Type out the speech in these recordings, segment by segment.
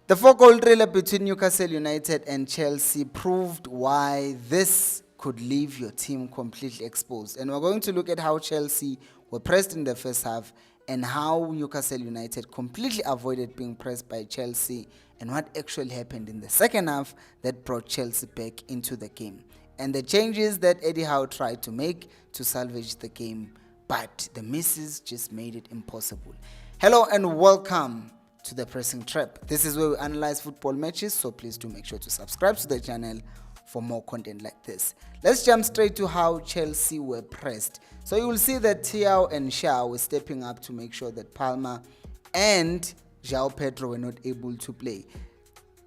The 4-goal thriller between Newcastle United and Chelsea proved why this could leave your team completely exposed. And we're going to look at how Chelsea were pressed in the first half and how Newcastle United completely avoided being pressed by Chelsea and what actually happened in the second half that brought Chelsea back into the game. And the changes that Eddie Howe tried to make to salvage the game, but the misses just made it impossible. Hello and welcome to the Pressing Trap. This is where we analyze football matches, so please do make sure to subscribe to the channel for more content like this. Let's jump straight to how Chelsea were pressed. So you will see that Thiaw and Shaw were stepping up to make sure that Palmer and João Pedro were not able to play.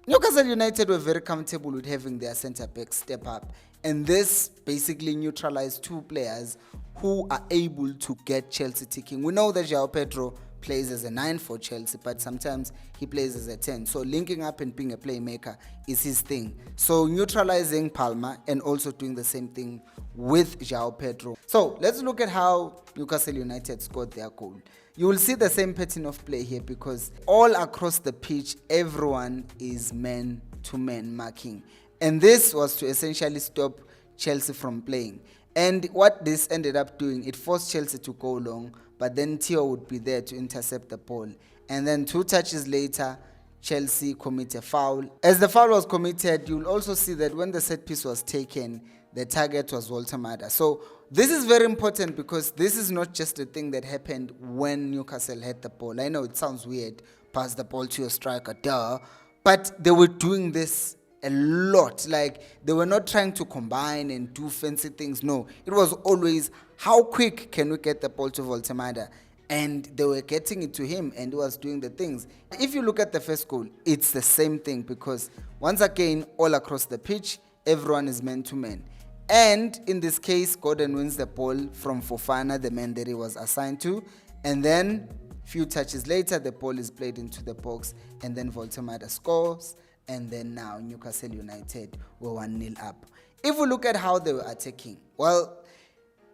Newcastle United were very comfortable with having their centre-back step up, and this basically neutralized two players who are able to get Chelsea ticking. We know that João Pedro plays as a 9 for Chelsea, but sometimes he plays as a 10. So linking up and being a playmaker is his thing. So neutralizing Palmer and also doing the same thing with João Pedro. So let's look at how Newcastle United scored their goal. You will see the same pattern of play here because all across the pitch, everyone is man-to-man marking. And this was to essentially stop Chelsea from playing. And what this ended up doing, it forced Chelsea to go long, but then Thiaw would be there to intercept the ball. And then 2 touches later, Chelsea commit a foul. As the foul was committed, you'll also see that when the set piece was taken, the target was Walter Mada. So this is very important because this is not just a thing that happened when Newcastle had the ball. I know it sounds weird, pass the ball to your striker, duh. But they were doing this a lot. Like, they were not trying to combine and do fancy things. No, it was always, how quick can we get the ball to Voltemada? And they were getting it to him and he was doing the things. If you look at the first goal, it's the same thing because once again, all across the pitch, everyone is man-to-man. And in this case, Gordon wins the ball from Fofana, the man that he was assigned to. And then few touches later, the ball is played into the box and then Voltemada scores. And then now Newcastle United were 1-0 up. If we look at how they were attacking, well,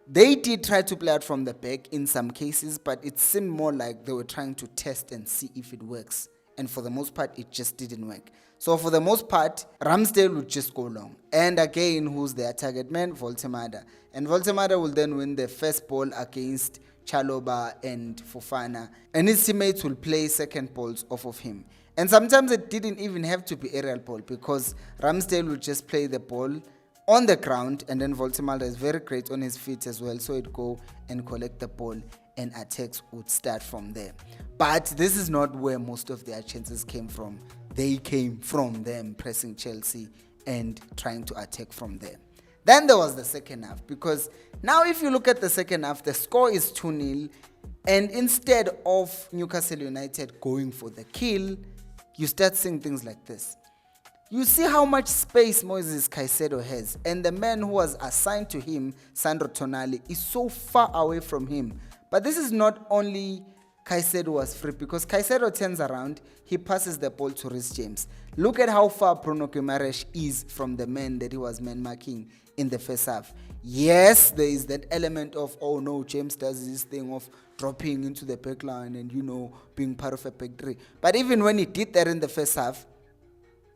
they did try to play out from the back in some cases, but it seemed more like they were trying to test and see if it works. And for the most part, it just didn't work. So for the most part, Ramsdale would just go long. And again, who's their target man? Voltemada. And Voltemada will then win the first ball against Chalobah and Fofana. And his teammates will play second balls off of him. And sometimes it didn't even have to be aerial ball because Ramsdale would just play the ball on the ground and then Voltemada is very great on his feet as well. So he'd go and collect the ball and attacks would start from there. But this is not where most of their chances came from. They came from them pressing Chelsea and trying to attack from there. Then there was the second half because now if you look at the second half, the score is 2-0 and instead of Newcastle United going for the kill, you start seeing things like this. You see how much space Moises Caicedo has, and the man who was assigned to him, Sandro Tonali, is so far away from him. But this is not only Caicedo was free, because Caicedo turns around, he passes the ball to Reece James. Look at how far Bruno Guimaraes is from the man that he was man-marking in the first half. Yes, there is that element of, oh no, James does this thing of dropping into the back line and, you know, being part of a back three. But even when he did that in the first half,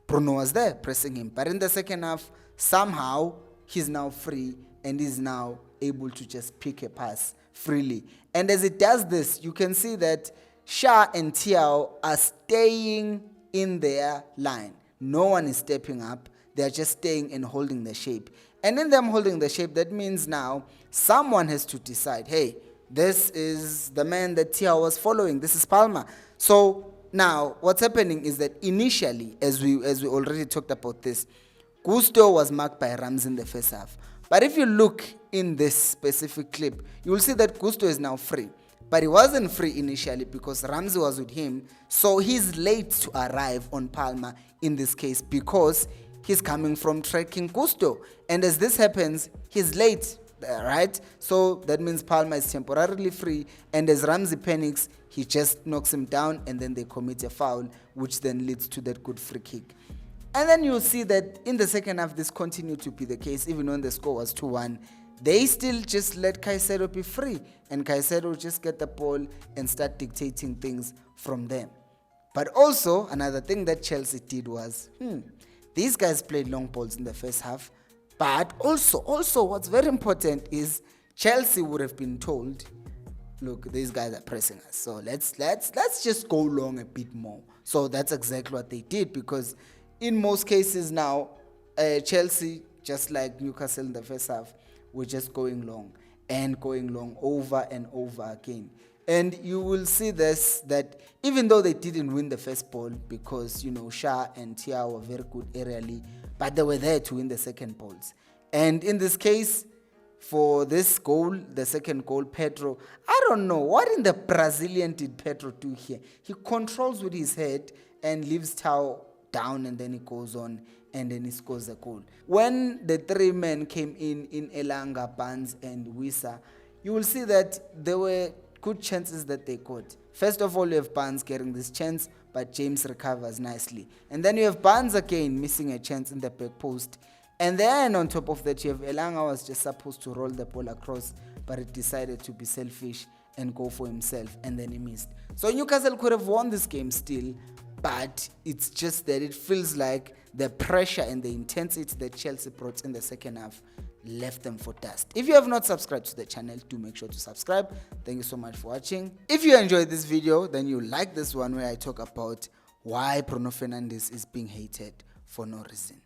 Bruno was there pressing him. But in the second half, somehow, he's now free and is now able to just pick a pass freely. And as it does this, you can see that Shah and Thiaw are staying in their line. No one is stepping up. They're just staying and holding the shape. And in them holding the shape, that means now someone has to decide, hey, this is the man that Thiaw was following. This is Palmer. So now what's happening is that initially, as we already talked about this, Gusto was marked by Rams in the first half. But if you look in this specific clip, you will see that Gusto is now free. But he wasn't free initially because Ramsey was with him. So he's late to arrive on Palmer in this case because he's coming from tracking Gusto. And as this happens, he's late, right? So that means Palmer is temporarily free. And as Ramsey panics, he just knocks him down and then they commit a foul, which then leads to that good free kick. And then you'll see that in the second half, this continued to be the case, even when the score was 2-1. They still just let Caicedo be free, and Caicedo just get the ball and start dictating things from there. But also, another thing that Chelsea did was, these guys played long balls in the first half. But also, what's very important is Chelsea would have been told, look, these guys are pressing us, so let's just go long a bit more. So that's exactly what they did, because in most cases now, Chelsea, just like Newcastle in the first half, were just going long over and over again. And you will see this, that even though they didn't win the first ball, because Shah and Tia were very good aerially, but they were there to win the second balls. And in this case, for this goal, the second goal, Pedro, I don't know, what in the Brazilian did Pedro do here? He controls with his head and leaves Tao down, and then he goes on and then he scores a goal. When the three men came in Elanga, Barnes and Wissa, you will see that there were good chances that they got. First of all, you have Barnes getting this chance, but James recovers nicely. And then you have Barnes again missing a chance in the back post. And then on top of that, you have Elanga was just supposed to roll the ball across, but he decided to be selfish and go for himself, and then he missed. So Newcastle could have won this game still, but it's just that it feels like the pressure and the intensity that Chelsea brought in the second half left them for dust. If you have not subscribed to the channel, do make sure to subscribe. Thank you so much for watching. If you enjoyed this video, then you like this one where I talk about why Bruno Fernandes is being hated for no reason.